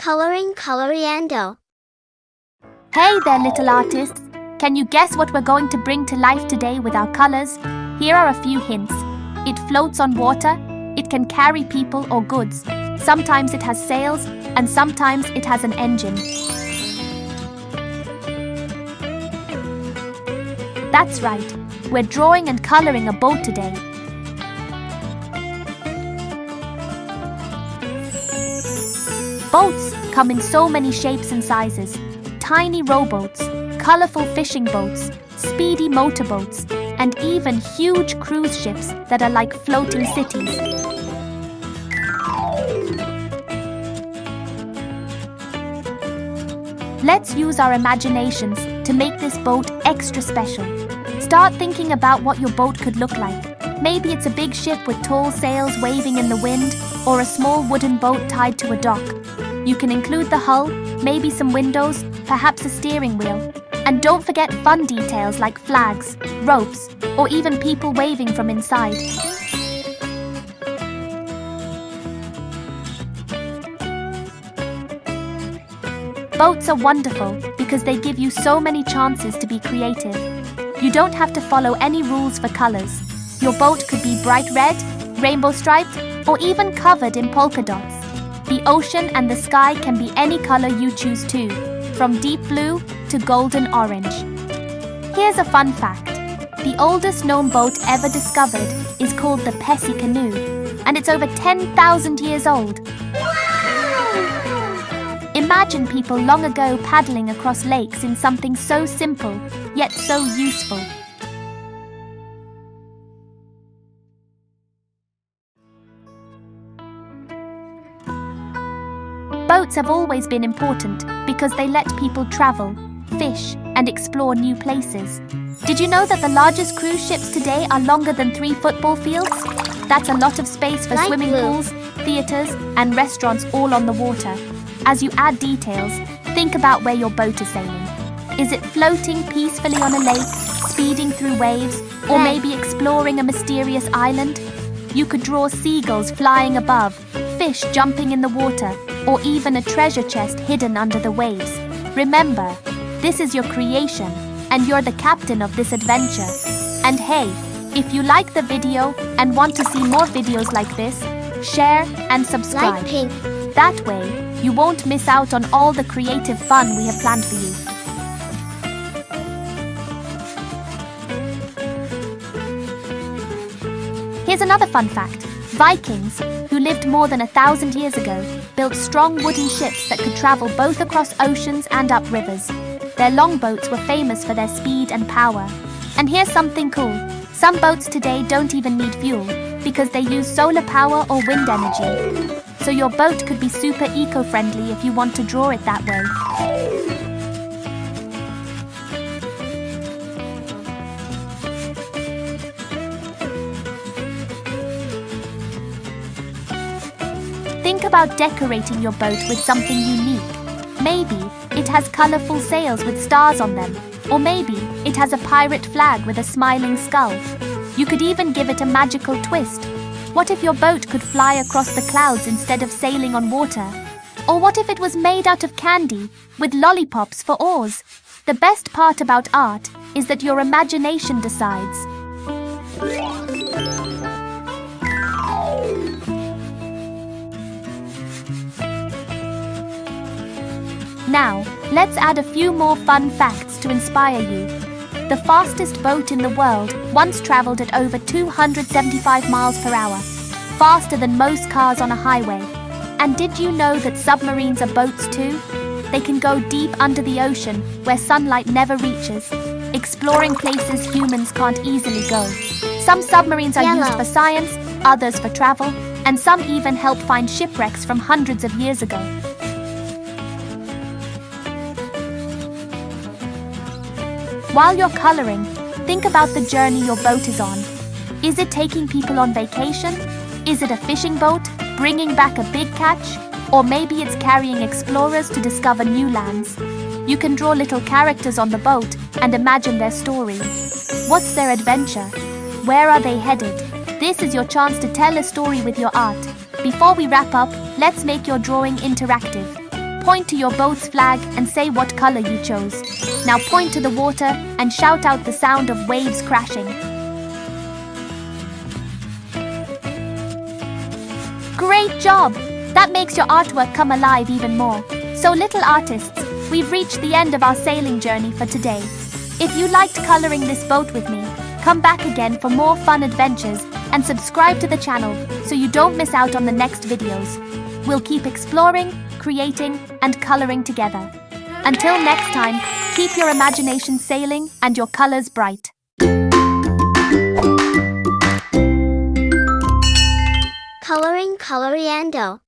Coloring coloriendo. Hey there, little artists! Can you guess what we're going to bring to life today with our colors? Here are a few hints. It floats on water, it can carry people or goods. Sometimes it has sails, and sometimes it has an engine. That's right, we're drawing and coloring a boat today. Boats come in so many shapes and sizes. Tiny rowboats, colorful fishing boats, speedy motorboats, and even huge cruise ships that are like floating cities. Let's use our imaginations to make this boat extra special. Start thinking about what your boat could look like. Maybe it's a big ship with tall sails waving in the wind, or a small wooden boat tied to a dock. You can include the hull, maybe some windows, perhaps a steering wheel. And don't forget fun details like flags, ropes, or even people waving from inside. Boats are wonderful because they give you so many chances to be creative. You don't have to follow any rules for colors. Your boat could be bright red, rainbow striped, or even covered in polka dots. The ocean and the sky can be any color you choose too, from deep blue to golden orange. Here's a fun fact. The oldest known boat ever discovered is called the Pessie canoe, and it's over 10,000 years old. Imagine people long ago paddling across lakes in something so simple, yet so useful. Boats have always been important because they let people travel, fish, and explore new places. Did you know that the largest cruise ships today are longer than 3 football fields? That's a lot of space for swimming pools, theaters, and restaurants all on the water. As you add details, think about where your boat is sailing. Is it floating peacefully on a lake, speeding through waves, or maybe exploring a mysterious island? You could draw seagulls flying above, fish jumping in the water, or even a treasure chest hidden under the waves. Remember, this is your creation, and you're the captain of this adventure. And hey, if you like the video and want to see more videos like this, share and subscribe. Like pink. That way, you won't miss out on all the creative fun we have planned for you. Here's another fun fact. Vikings, who lived more than 1,000 years ago, built strong wooden ships that could travel both across oceans and up rivers. Their longboats were famous for their speed and power. And here's something cool. Some boats today don't even need fuel because they use solar power or wind energy. So your boat could be super eco-friendly if you want to draw it that way. Think about decorating your boat with something unique. Maybe it has colorful sails with stars on them, or maybe it has a pirate flag with a smiling skull. You could even give it a magical twist. What if your boat could fly across the clouds instead of sailing on water? Or what if it was made out of candy, with lollipops for oars? The best part about art is that your imagination decides. Now, let's add a few more fun facts to inspire you. The fastest boat in the world once traveled at over 275 miles per hour, faster than most cars on a highway. And did you know that submarines are boats too? They can go deep under the ocean where sunlight never reaches, exploring places humans can't easily go. Some submarines are used for science, others for travel, and some even help find shipwrecks from hundreds of years ago. While you're coloring, think about the journey your boat is on. Is it taking people on vacation? Is it a fishing boat, bringing back a big catch? Or maybe it's carrying explorers to discover new lands. You can draw little characters on the boat and imagine their story. What's their adventure? Where are they headed? This is your chance to tell a story with your art. Before we wrap up, let's make your drawing interactive. Point to your boat's flag and say what color you chose. Now point to the water and shout out the sound of waves crashing. Great job! That makes your artwork come alive even more. So little artists, we've reached the end of our sailing journey for today. If you liked coloring this boat with me, come back again for more fun adventures and subscribe to the channel so you don't miss out on the next videos. We'll keep exploring, creating, and coloring together. Until next time, keep your imagination sailing and your colors bright. Coloring Coloriando.